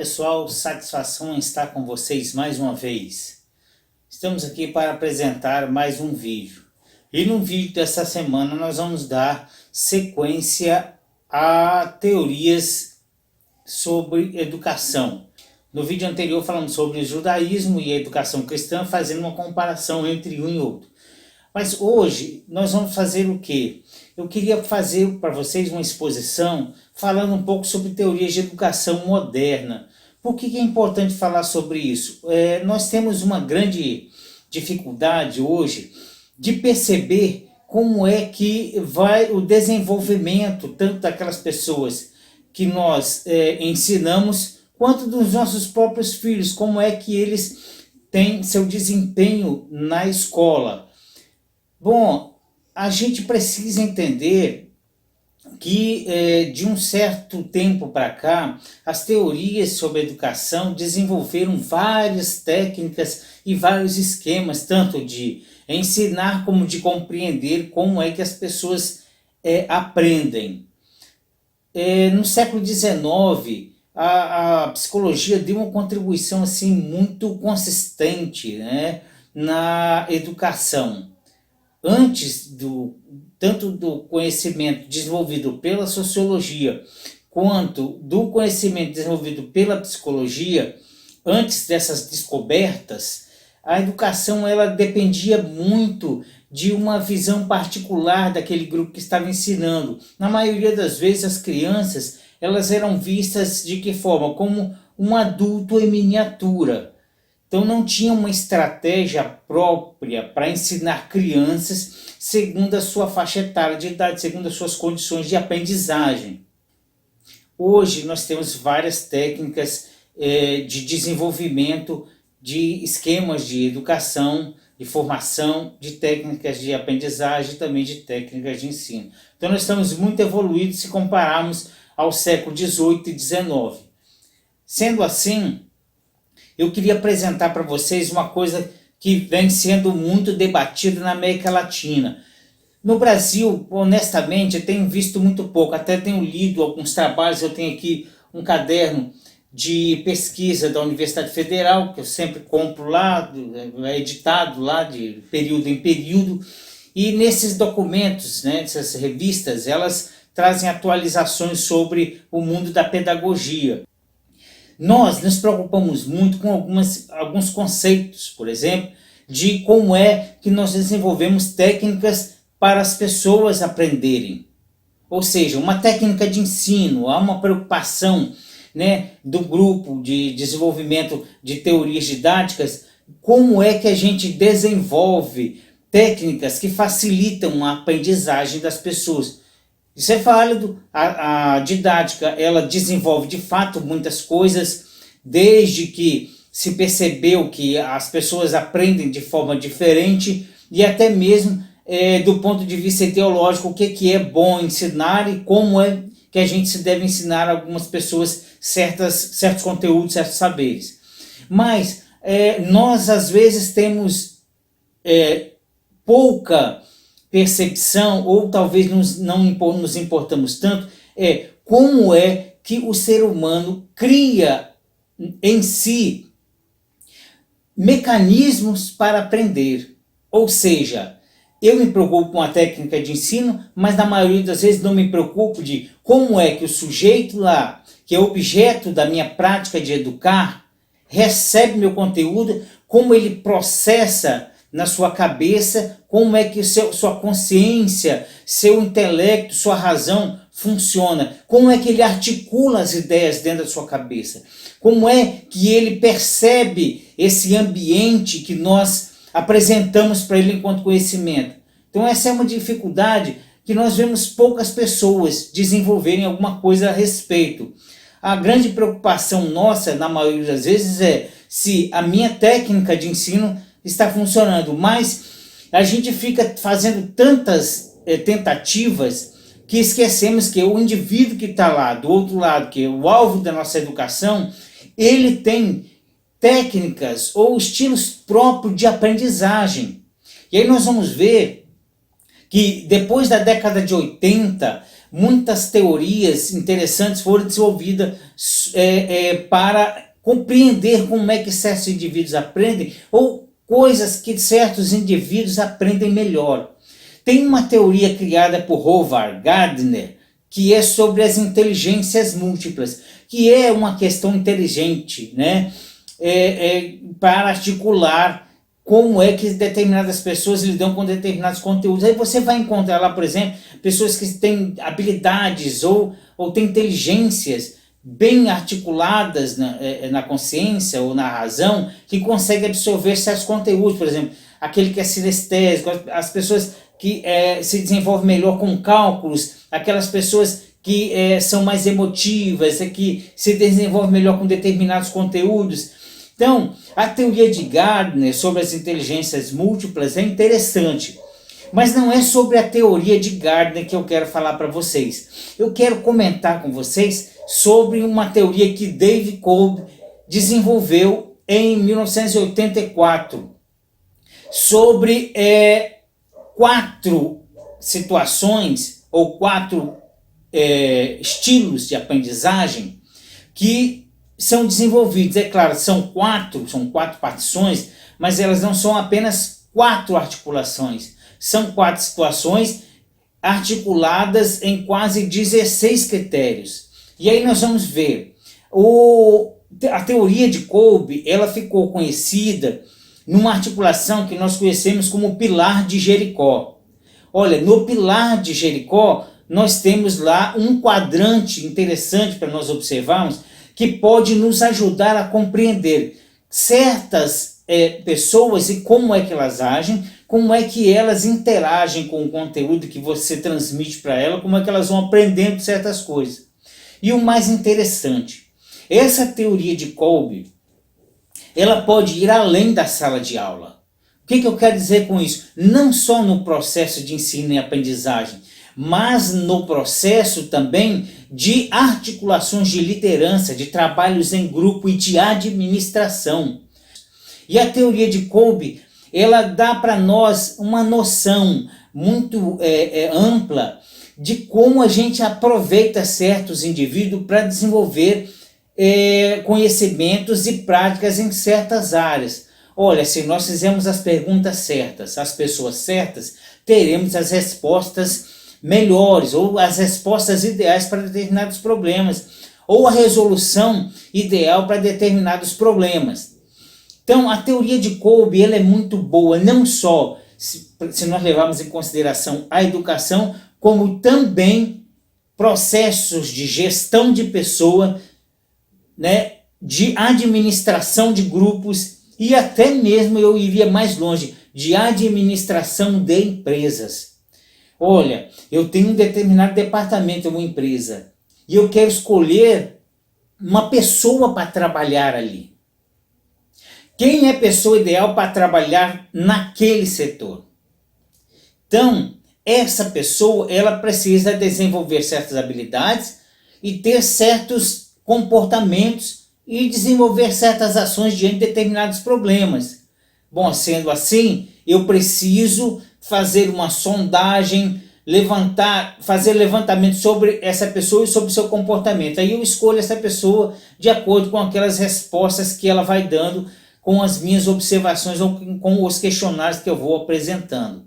pessoal, satisfação em estar com vocês mais uma vez. Estamos aqui para apresentar mais um vídeo. E no vídeo dessa semana nós vamos dar sequência a teorias sobre educação. No vídeo anterior falamos sobre o judaísmo e a educação cristã, fazendo uma comparação entre um e outro. Mas hoje nós vamos fazer o quê? Eu queria fazer para vocês uma exposição falando um pouco sobre teorias de educação moderna. Por que é importante falar sobre isso? Nós temos uma grande dificuldade hoje de perceber como é que vai o desenvolvimento tanto daquelas pessoas que nós ensinamos, quanto dos nossos próprios filhos, como é que eles têm seu desempenho na escola. Bom, a gente precisa entender que de um certo tempo para cá, as teorias sobre educação desenvolveram várias técnicas e vários esquemas, tanto de ensinar como de compreender como é que as pessoas aprendem. No século XIX, a psicologia deu uma contribuição assim, muito consistente, né, na educação. Antes tanto do conhecimento desenvolvido pela sociologia quanto do conhecimento desenvolvido pela psicologia, antes dessas descobertas, a educação ela dependia muito de uma visão particular daquele grupo que estava ensinando. Na maioria das vezes as crianças elas eram vistas de que forma? Como um adulto em miniatura. Então não tinha uma estratégia própria para ensinar crianças segundo a sua faixa etária de idade, segundo as suas condições de aprendizagem. Hoje nós temos várias técnicas de desenvolvimento de esquemas de educação, de formação, de técnicas de aprendizagem e também de técnicas de ensino. Então nós estamos muito evoluídos se compararmos ao século XVIII e XIX. Sendo assim, eu queria apresentar para vocês uma coisa que vem sendo muito debatida na América Latina. No Brasil, honestamente, eu tenho visto muito pouco, até tenho lido alguns trabalhos, eu tenho aqui um caderno de pesquisa da Universidade Federal, que eu sempre compro lá, é editado lá de período em período, e nesses documentos, né, essas revistas, elas trazem atualizações sobre o mundo da pedagogia. Nós nos preocupamos muito com alguns conceitos, por exemplo, de como é que nós desenvolvemos técnicas para as pessoas aprenderem. Ou seja, uma técnica de ensino, há uma preocupação, né, do grupo de desenvolvimento de teorias didáticas, como é que a gente desenvolve técnicas que facilitam a aprendizagem das pessoas. Isso é válido, a didática ela desenvolve de fato muitas coisas, desde que se percebeu que as pessoas aprendem de forma diferente e até mesmo do ponto de vista ideológico, o que é bom ensinar e como é que a gente se deve ensinar a algumas pessoas certos conteúdos, certos saberes. Mas nós às vezes temos pouca percepção, ou talvez não nos importamos tanto, como é que o ser humano cria em si mecanismos para aprender. Ou seja, eu me preocupo com a técnica de ensino, mas na maioria das vezes não me preocupo de como é que o sujeito lá, que é objeto da minha prática de educar, recebe meu conteúdo, como ele processa na sua cabeça, como é que sua consciência, seu intelecto, sua razão funciona, como é que ele articula as ideias dentro da sua cabeça, como é que ele percebe esse ambiente que nós apresentamos para ele enquanto conhecimento. Então essa é uma dificuldade que nós vemos poucas pessoas desenvolverem alguma coisa a respeito. A grande preocupação nossa, na maioria das vezes, é se a minha técnica de ensino está funcionando, mas a gente fica fazendo tantas tentativas que esquecemos que o indivíduo que está lá do outro lado, que é o alvo da nossa educação, ele tem técnicas ou estilos próprios de aprendizagem. E aí nós vamos ver que depois da década de 80, muitas teorias interessantes foram desenvolvidas para compreender como é que certos indivíduos aprendem ou coisas que certos indivíduos aprendem melhor. Tem uma teoria criada por Howard Gardner que é sobre as inteligências múltiplas, que é uma questão inteligente, né? Para articular como é que determinadas pessoas lidam com determinados conteúdos. Aí você vai encontrar lá, por exemplo, pessoas que têm habilidades ou têm inteligências bem articuladas na consciência ou na razão, que conseguem absorver certos conteúdos. Por exemplo, aquele que é sinestésico, as pessoas que se desenvolvem melhor com cálculos, aquelas pessoas que são mais emotivas, que se desenvolvem melhor com determinados conteúdos. Então, a teoria de Gardner sobre as inteligências múltiplas é interessante, mas não é sobre a teoria de Gardner que eu quero falar para vocês. Eu quero comentar com vocês sobre uma teoria que David Kolb desenvolveu em 1984, sobre 4 situações ou 4 estilos de aprendizagem que são desenvolvidos. É claro, são quatro partições, mas elas não são apenas 4 articulações, são 4 situações articuladas em quase 16 critérios. E aí nós vamos ver, a teoria de Kolb, ela ficou conhecida numa articulação que nós conhecemos como pilar de Jericó. Olha, no pilar de Jericó, nós temos lá um quadrante interessante para nós observarmos, que pode nos ajudar a compreender certas pessoas e como é que elas agem, como é que elas interagem com o conteúdo que você transmite para elas, como é que elas vão aprendendo certas coisas. E o mais interessante, essa teoria de Kolb, ela pode ir além da sala de aula. O que eu quero dizer com isso? Não só no processo de ensino e aprendizagem, mas no processo também de articulações de liderança, de trabalhos em grupo e de administração. E a teoria de Kolb, ela dá para nós uma noção muito ampla de como a gente aproveita certos indivíduos para desenvolver conhecimentos e práticas em certas áreas. Olha, se nós fizermos as perguntas certas, as pessoas certas, teremos as respostas melhores ou as respostas ideais para determinados problemas ou a resolução ideal para determinados problemas. Então, a teoria de Kolb, ela é muito boa, não só se nós levarmos em consideração a educação, como também processos de gestão de pessoa, né, de administração de grupos e até mesmo, eu iria mais longe, de administração de empresas. Olha, eu tenho um determinado departamento, uma empresa, e eu quero escolher uma pessoa para trabalhar ali. Quem é a pessoa ideal para trabalhar naquele setor? Então, essa pessoa, ela precisa desenvolver certas habilidades e ter certos comportamentos e desenvolver certas ações diante de determinados problemas. Bom, sendo assim, eu preciso fazer uma sondagem, fazer levantamento sobre essa pessoa e sobre o seu comportamento. Aí eu escolho essa pessoa de acordo com aquelas respostas que ela vai dando com as minhas observações ou com os questionários que eu vou apresentando.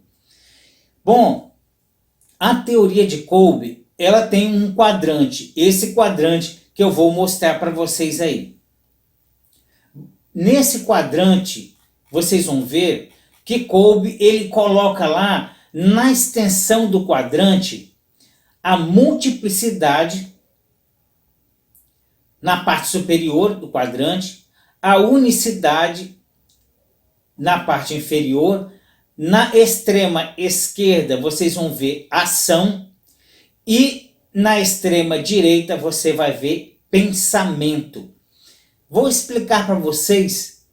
Bom, a teoria de Kolb, ela tem um quadrante, esse quadrante que eu vou mostrar para vocês aí. Nesse quadrante, vocês vão ver que Kolb, ele coloca lá, na extensão do quadrante, a multiplicidade na parte superior do quadrante, a unicidade na parte inferior, na extrema esquerda vocês vão ver ação e na extrema direita você vai ver pensamento. Vou explicar para vocês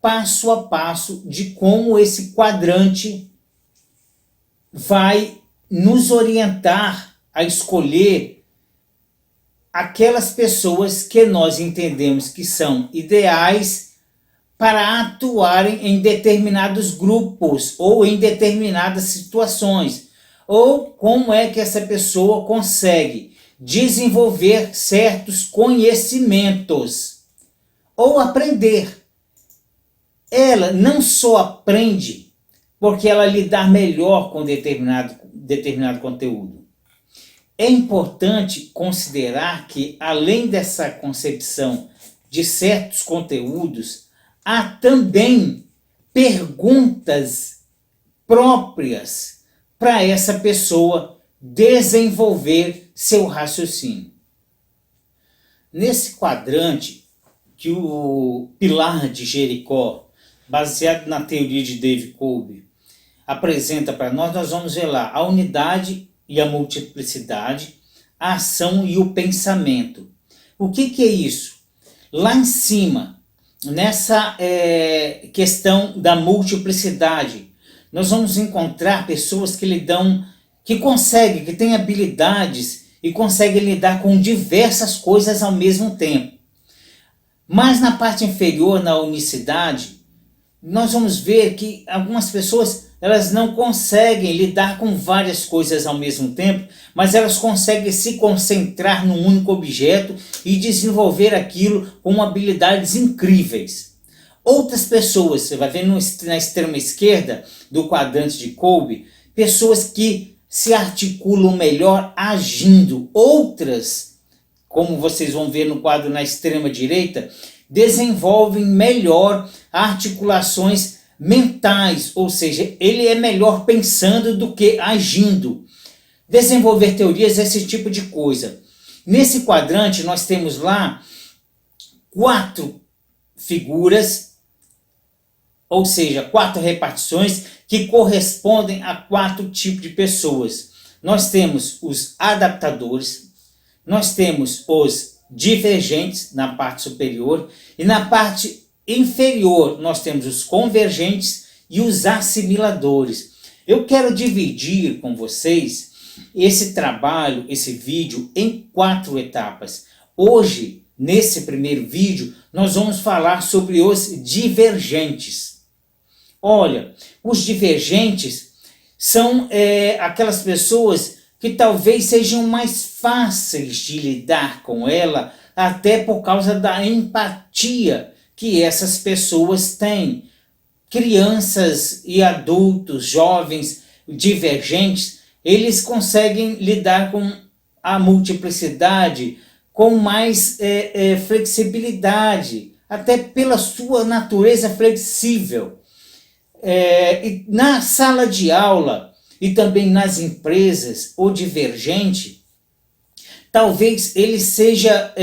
passo a passo de como esse quadrante vai nos orientar a escolher aquelas pessoas que nós entendemos que são ideais para atuarem em determinados grupos ou em determinadas situações. ou como é que essa pessoa consegue desenvolver certos conhecimentos ou aprender. Ela não só aprende porque ela lidar melhor com determinado conteúdo. É importante considerar que, além dessa concepção de certos conteúdos, há também perguntas próprias para essa pessoa desenvolver seu raciocínio. Nesse quadrante que o pilar de Jericó, baseado na teoria de David Kolbe, apresenta para nós, nós vamos ver lá a unidade e a multiplicidade, a ação e o pensamento. O que é isso? Lá em cima, nessa questão da multiplicidade, nós vamos encontrar pessoas que conseguem, que têm habilidades e conseguem lidar com diversas coisas ao mesmo tempo. Mas na parte inferior, na unicidade, nós vamos ver que algumas pessoas elas não conseguem lidar com várias coisas ao mesmo tempo, mas elas conseguem se concentrar num único objeto e desenvolver aquilo com habilidades incríveis. Outras pessoas, você vai ver na extrema esquerda do quadrante de Kolbe, pessoas que se articulam melhor agindo. Outras, como vocês vão ver no quadro na extrema direita, desenvolvem melhor articulações mentais, ou seja, ele é melhor pensando do que agindo. Desenvolver teorias, esse tipo de coisa. Nesse quadrante nós temos lá 4 figuras, ou seja, 4 repartições que correspondem a 4 tipos de pessoas. Nós temos os adaptadores, nós temos os divergentes na parte superior e na parte inferior nós temos os convergentes e os assimiladores. Eu quero dividir com vocês esse trabalho, esse vídeo em 4 etapas. Hoje, nesse primeiro vídeo, nós vamos falar sobre os divergentes. Olha, os divergentes são aquelas pessoas que talvez sejam mais fáceis de lidar com ela, até por causa da empatia que essas pessoas têm. Crianças e adultos, jovens, divergentes, eles conseguem lidar com a multiplicidade com mais flexibilidade, até pela sua natureza flexível. E na sala de aula e também nas empresas, o divergente, talvez ele seja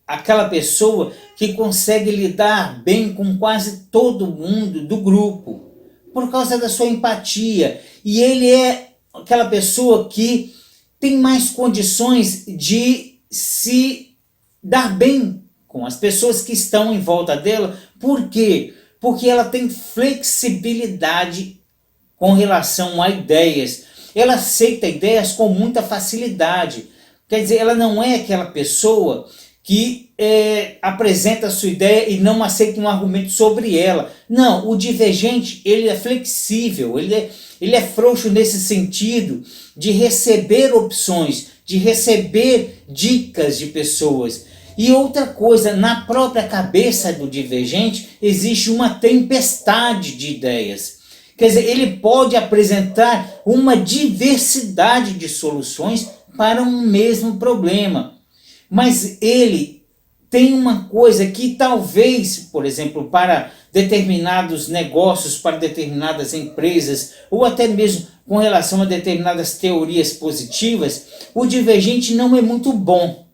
aquela pessoa que consegue lidar bem com quase todo mundo do grupo, por causa da sua empatia. E ele é aquela pessoa que tem mais condições de se dar bem com as pessoas que estão em volta dela. Por quê? Porque ela tem flexibilidade com relação a ideias. Ela aceita ideias com muita facilidade. Quer dizer, ela não é aquela pessoa que apresenta a sua ideia e não aceita um argumento sobre ela. Não, o divergente, ele é flexível, ele é frouxo nesse sentido de receber opções, de receber dicas de pessoas. E outra coisa, na própria cabeça do divergente existe uma tempestade de ideias. Quer dizer, ele pode apresentar uma diversidade de soluções para um mesmo problema. Mas ele tem uma coisa que talvez, por exemplo, para determinados negócios, para determinadas empresas, ou até mesmo com relação a determinadas teorias positivas, o divergente não é muito bom.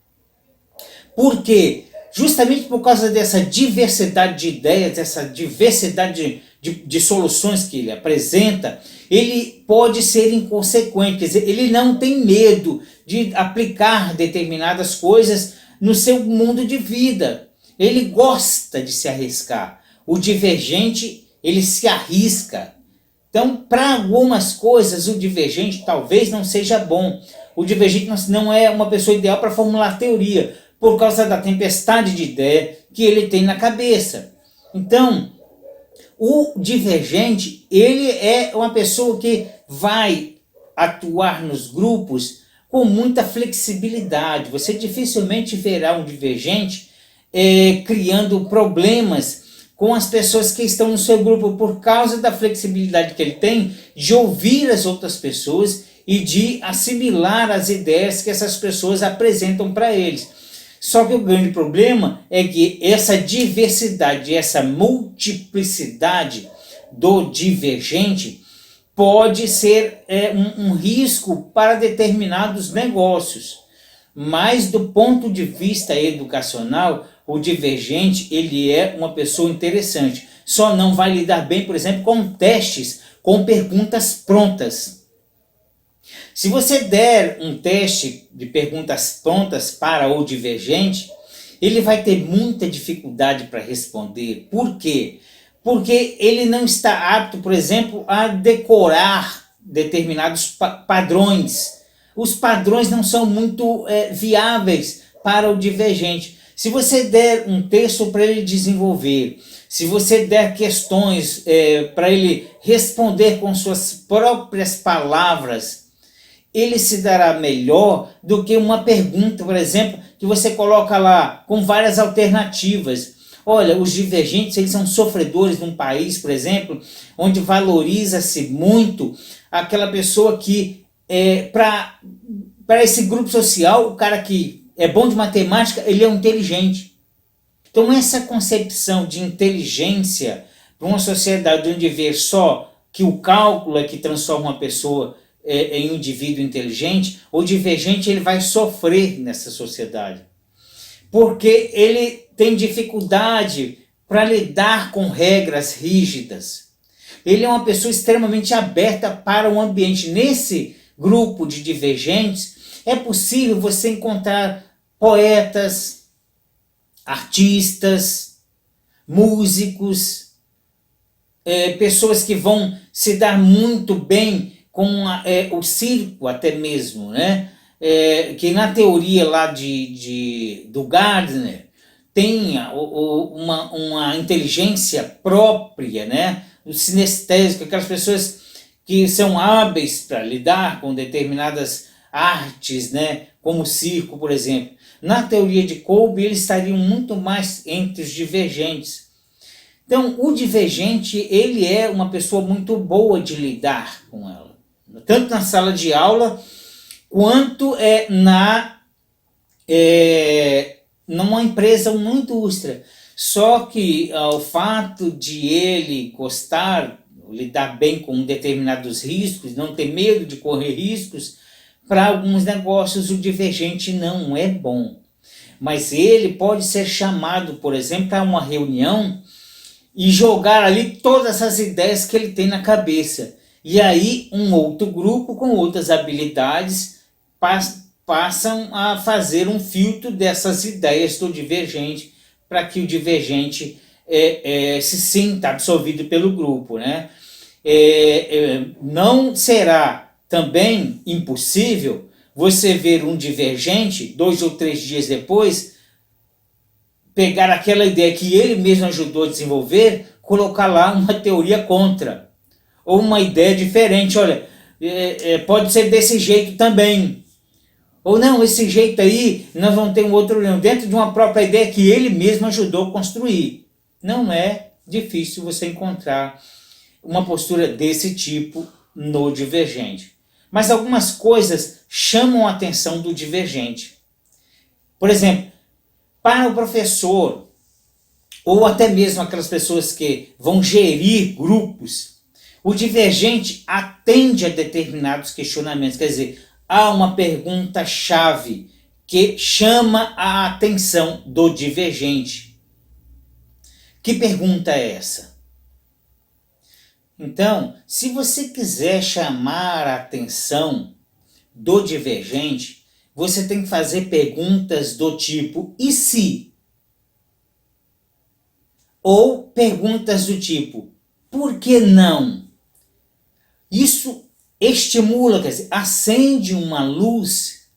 Por quê? Justamente por causa dessa diversidade de ideias, dessa diversidade de soluções que ele apresenta, ele pode ser inconsequente, quer dizer, ele não tem medo de aplicar determinadas coisas no seu mundo de vida. Ele gosta de se arriscar. O divergente, ele se arrisca. Então, para algumas coisas, o divergente talvez não seja bom. O divergente não é uma pessoa ideal para formular teoria, por causa da tempestade de ideia que ele tem na cabeça. Então, o divergente, ele é uma pessoa que vai atuar nos grupos com muita flexibilidade. Você dificilmente verá um divergente criando problemas com as pessoas que estão no seu grupo por causa da flexibilidade que ele tem de ouvir as outras pessoas e de assimilar as ideias que essas pessoas apresentam para eles. Só que o grande problema é que essa diversidade, essa multiplicidade do divergente pode ser um risco para determinados negócios. Mas do ponto de vista educacional, o divergente ele é uma pessoa interessante. Só não vai lidar bem, por exemplo, com testes, com perguntas prontas. Se você der um teste de perguntas prontas para o divergente, ele vai ter muita dificuldade para responder. Por quê? Porque ele não está apto, por exemplo, a decorar determinados padrões. Os padrões não são muito viáveis para o divergente. Se você der um texto para ele desenvolver, se você der questões para ele responder com suas próprias palavras, ele se dará melhor do que uma pergunta, por exemplo, que você coloca lá com várias alternativas. Olha, os divergentes eles são sofredores num país, por exemplo, onde valoriza-se muito aquela pessoa que, para esse grupo social, o cara que é bom de matemática, ele é um inteligente. Então essa concepção de inteligência para uma sociedade onde vê só que o cálculo é que transforma uma pessoa em um indivíduo inteligente, o divergente ele vai sofrer nessa sociedade. Porque ele tem dificuldade para lidar com regras rígidas. Ele é uma pessoa extremamente aberta para o ambiente. Nesse grupo de divergentes, é possível você encontrar poetas, artistas, músicos, pessoas que vão se dar muito bem com o circo até mesmo, né? Que na teoria lá do Gardner tem uma inteligência própria, né? O sinestésico, aquelas pessoas que são hábeis para lidar com determinadas artes, né? Como o circo, por exemplo. Na teoria de Kolbe, eles estariam muito mais entre os divergentes. Então, o divergente, ele é uma pessoa muito boa de lidar com ela. Tanto na sala de aula, quanto numa empresa, uma indústria. Só que o fato de ele gostar, lidar bem com determinados riscos, não ter medo de correr riscos, para alguns negócios o divergente não é bom. Mas ele pode ser chamado, por exemplo, para uma reunião e jogar ali todas as ideias que ele tem na cabeça. E aí um outro grupo com outras habilidades passam a fazer um filtro dessas ideias do divergente para que o divergente se sinta absorvido pelo grupo, né? Não será também impossível você ver um divergente 2 ou 3 dias depois pegar aquela ideia que ele mesmo ajudou a desenvolver, colocar lá uma teoria contra ou uma ideia diferente. Olha, pode ser desse jeito também. Ou não, esse jeito aí, nós vamos ter um outro dentro de uma própria ideia que ele mesmo ajudou a construir. Não é difícil você encontrar uma postura desse tipo no divergente. Mas algumas coisas chamam a atenção do divergente. Por exemplo, para o professor, ou até mesmo aquelas pessoas que vão gerir grupos, o divergente atende a determinados questionamentos. Quer dizer, há uma pergunta-chave que chama a atenção do divergente. Que pergunta é essa? Então, se você quiser chamar a atenção do divergente, você tem que fazer perguntas do tipo, e se? Ou perguntas do tipo, por que não? Isso estimula, quer dizer, acende uma luz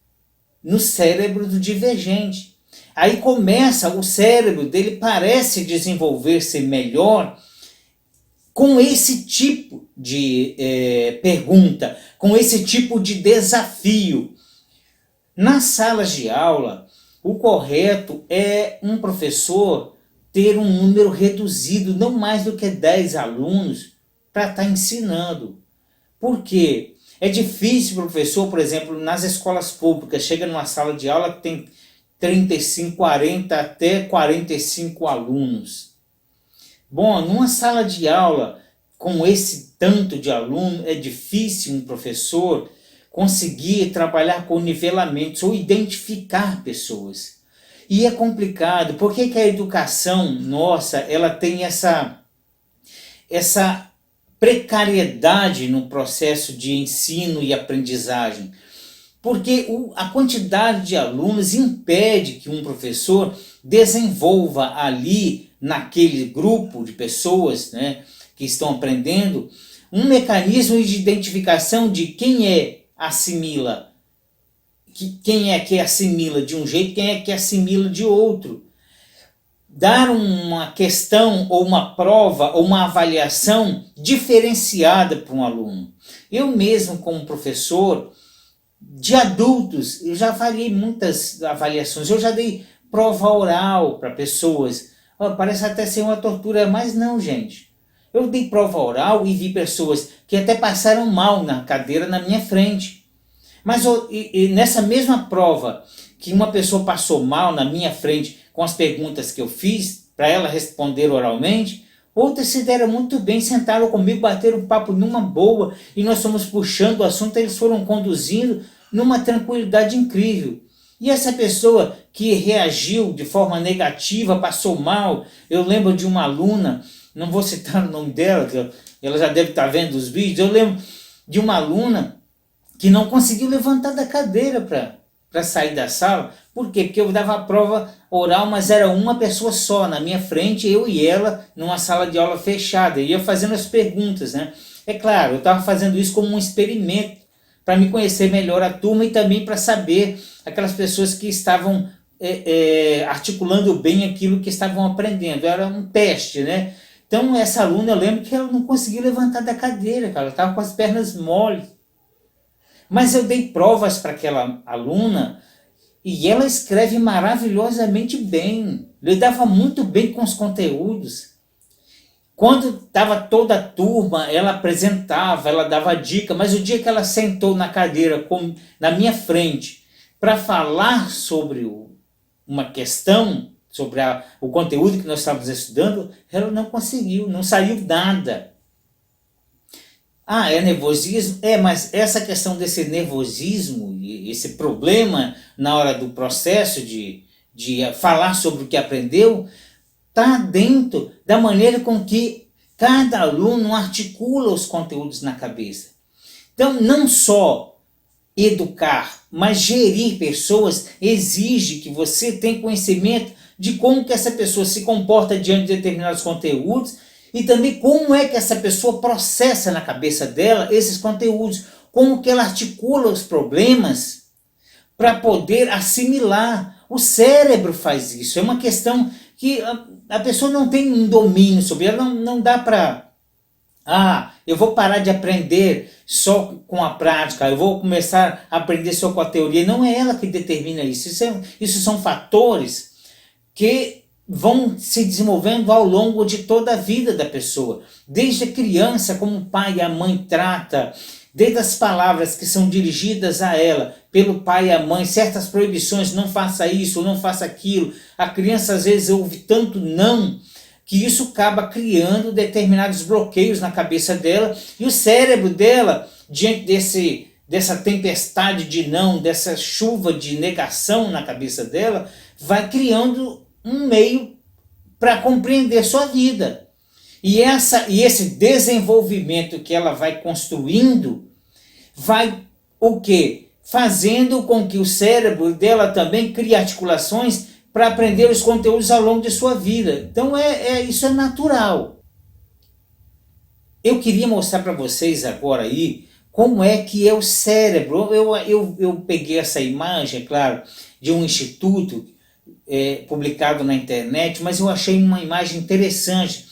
no cérebro do divergente. Aí começa, o cérebro dele parece desenvolver-se melhor com esse tipo de pergunta, com esse tipo de desafio. Nas salas de aula, o correto é um professor ter um número reduzido, não mais do que 10 alunos, para estar ensinando. Por quê? É difícil, professor, por exemplo, nas escolas públicas, chega numa sala de aula que tem 35, 40, até 45 alunos. Bom, numa sala de aula com esse tanto de aluno, é difícil um professor conseguir trabalhar com nivelamentos ou identificar pessoas. E é complicado, porque que a educação nossa, ela tem essa precariedade no processo de ensino e aprendizagem? Porque a quantidade de alunos impede que um professor desenvolva ali, naquele grupo de pessoas, né, que estão aprendendo, um mecanismo de identificação de quem assimila, quem é que assimila de um jeito, quem é que assimila de outro. Dar uma questão ou uma prova ou uma avaliação diferenciada para um aluno. Eu mesmo, como professor de adultos, eu já avaliei muitas avaliações, eu já dei prova oral para pessoas. Parece até ser uma tortura, mas não, gente. Eu dei prova oral e vi pessoas que até passaram mal na cadeira na minha frente. Mas nessa mesma prova, que uma pessoa passou mal na minha frente com as perguntas que eu fiz, para ela responder oralmente, outras se deram muito bem, sentaram comigo, bateram um papo numa boa, e nós fomos puxando o assunto, eles foram conduzindo numa tranquilidade incrível. E essa pessoa que reagiu de forma negativa, passou mal, eu lembro de uma aluna, não vou citar o nome dela, que ela já deve estar vendo os vídeos, eu lembro de uma aluna que não conseguiu levantar da cadeira para sair da sala. Por quê? Porque eu dava a prova oral, mas era uma pessoa só na minha frente, eu e ela, numa sala de aula fechada, e eu fazendo as perguntas, né? É claro, eu estava fazendo isso como um experimento, para me conhecer melhor a turma e também para saber aquelas pessoas que estavam articulando bem aquilo que estavam aprendendo. Era um teste, né? Então essa aluna, eu lembro que ela não conseguiu levantar da cadeira, cara, ela estava com as pernas moles. Mas eu dei provas para aquela aluna e ela escreve maravilhosamente bem, lidava muito bem com os conteúdos. Quando estava toda a turma, ela apresentava, ela dava dica, mas o dia que ela sentou na cadeira na minha frente para falar sobre uma questão, sobre o conteúdo que nós estávamos estudando, ela não conseguiu, não saiu nada. É nervosismo? Mas essa questão desse nervosismo, esse problema na hora do processo de falar sobre o que aprendeu, está dentro da maneira com que cada aluno articula os conteúdos na cabeça. Então, não só educar, mas gerir pessoas exige que você tenha conhecimento de como que essa pessoa se comporta diante de determinados conteúdos e também como é que essa pessoa processa na cabeça dela esses conteúdos, como que ela articula os problemas para poder assimilar. O cérebro faz isso, é uma questão que a pessoa não tem um domínio sobre ela, não dá para... eu vou parar de aprender só com a prática, eu vou começar a aprender só com a teoria. Não é ela que determina isso, isso são fatores que vão se desenvolvendo ao longo de toda a vida da pessoa. Desde a criança, como o pai e a mãe trata, desde as palavras que são dirigidas a ela pelo pai e a mãe, certas proibições, não faça isso, não faça aquilo. A criança às vezes ouve tanto não, que isso acaba criando determinados bloqueios na cabeça dela, e o cérebro dela, diante dessa tempestade de não, dessa chuva de negação na cabeça dela, vai criando um meio para compreender sua vida. E esse desenvolvimento que ela vai construindo, vai o quê? Fazendo com que o cérebro dela também crie articulações para aprender os conteúdos ao longo de sua vida. Então isso é natural. Eu queria mostrar para vocês agora aí como é que é o cérebro. Eu peguei essa imagem, claro, de um instituto publicado na internet, mas eu achei uma imagem interessante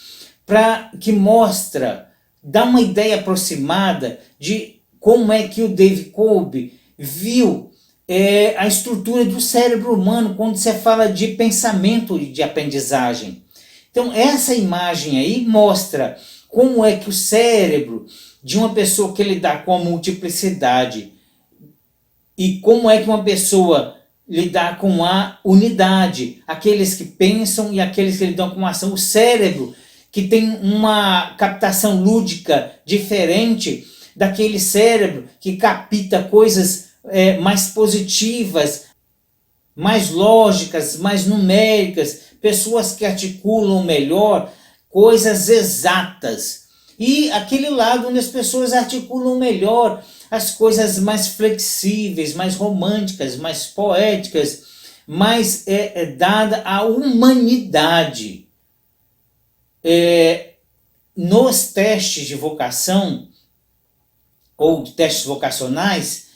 que mostra dá uma ideia aproximada de como é que o Dave Kolb viu a estrutura do cérebro humano quando você fala de pensamento de aprendizagem. Então essa imagem aí mostra como é que o cérebro de uma pessoa que lida com a multiplicidade e como é que uma pessoa lidar com a unidade, aqueles que pensam e aqueles que lidam com a ação, o cérebro que tem uma captação lúdica diferente daquele cérebro que capta coisas mais positivas, mais lógicas, mais numéricas, pessoas que articulam melhor coisas exatas. E aquele lado onde as pessoas articulam melhor as coisas mais flexíveis, mais românticas, mais poéticas, mais dada à humanidade. Nos testes de vocação ou de testes vocacionais,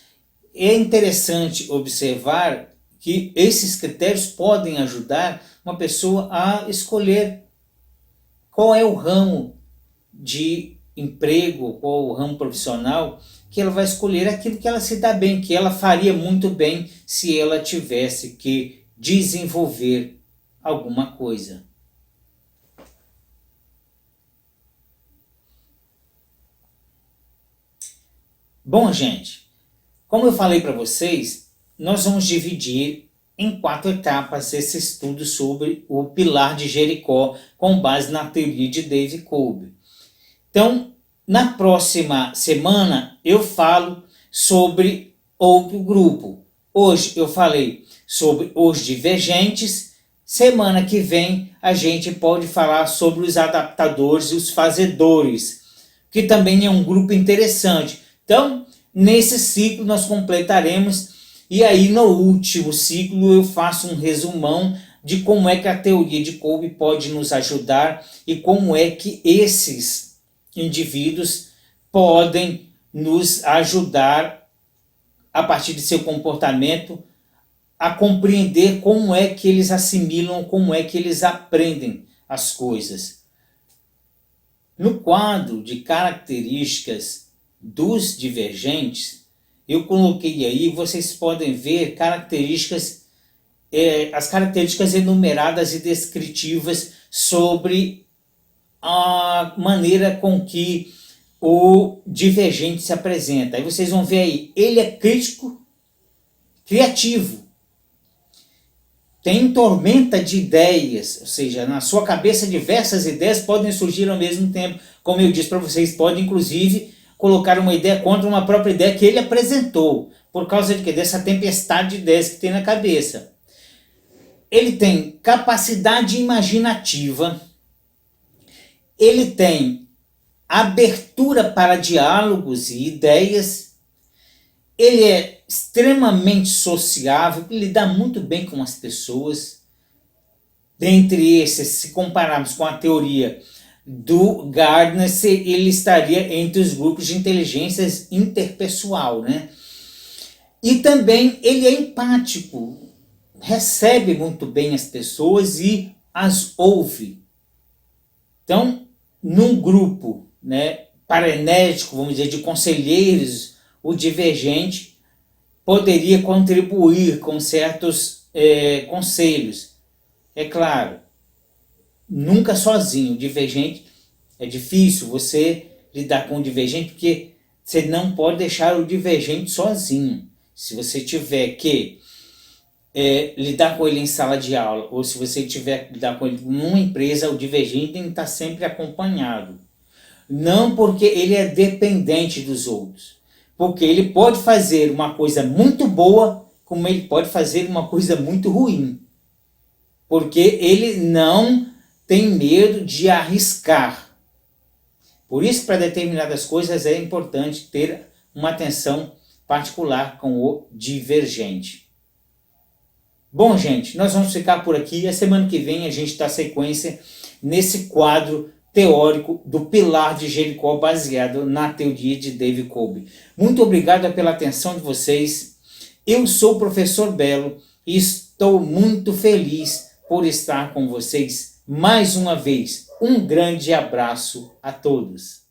é interessante observar que esses critérios podem ajudar uma pessoa a escolher qual é o ramo de emprego, qual o ramo profissional que ela vai escolher, aquilo que ela se dá bem, que ela faria muito bem se ela tivesse que desenvolver alguma coisa. Bom, gente, como eu falei para vocês, nós vamos dividir em 4 etapas esse estudo sobre o pilar de Jericó com base na teoria de Dave Kolb. Então, na próxima semana eu falo sobre outro grupo. Hoje eu falei sobre os divergentes. Semana que vem a gente pode falar sobre os adaptadores e os fazedores, que também é um grupo interessante. Então, nesse ciclo nós completaremos, e aí no último ciclo eu faço um resumão de como é que a teoria de Kolb pode nos ajudar e como é que esses indivíduos podem nos ajudar, a partir de seu comportamento, a compreender como é que eles assimilam, como é que eles aprendem as coisas. No quadro de características dos divergentes, eu coloquei aí, vocês podem ver características, as características enumeradas e descritivas sobre a maneira com que o divergente se apresenta. Aí vocês vão ver aí, ele é crítico, criativo, tem tormenta de ideias, ou seja, na sua cabeça diversas ideias podem surgir ao mesmo tempo. Como eu disse para vocês, pode inclusive colocar uma ideia contra uma própria ideia que ele apresentou, por causa de quê? Dessa tempestade de ideias que tem na cabeça. Ele tem capacidade imaginativa, ele tem abertura para diálogos e ideias, ele é extremamente sociável, ele lida muito bem com as pessoas. Dentre esses, se compararmos com a teoria do Gardner, ele estaria entre os grupos de inteligência interpessoal, né? E também ele é empático, recebe muito bem as pessoas e as ouve. Então, num grupo, né, paraenético, vamos dizer, de conselheiros, o divergente poderia contribuir com certos conselhos. É claro, nunca sozinho. O divergente, é difícil você lidar com o divergente, porque você não pode deixar o divergente sozinho. Se você tiver que lidar com ele em sala de aula, ou se você tiver que lidar com ele numa empresa, o divergente tem que estar sempre acompanhado. Não porque ele é dependente dos outros, porque ele pode fazer uma coisa muito boa, como ele pode fazer uma coisa muito ruim. Porque ele não tem medo de arriscar. Por isso, para determinadas coisas é importante ter uma atenção particular com o divergente. Bom, gente, nós vamos ficar por aqui. A semana que vem a gente dá sequência nesse quadro teórico do pilar de Jericó baseado na teoria de Dave Kolb. Muito obrigado pela atenção de vocês. Eu sou o professor Belo e estou muito feliz por estar com vocês mais uma vez. Um grande abraço a todos.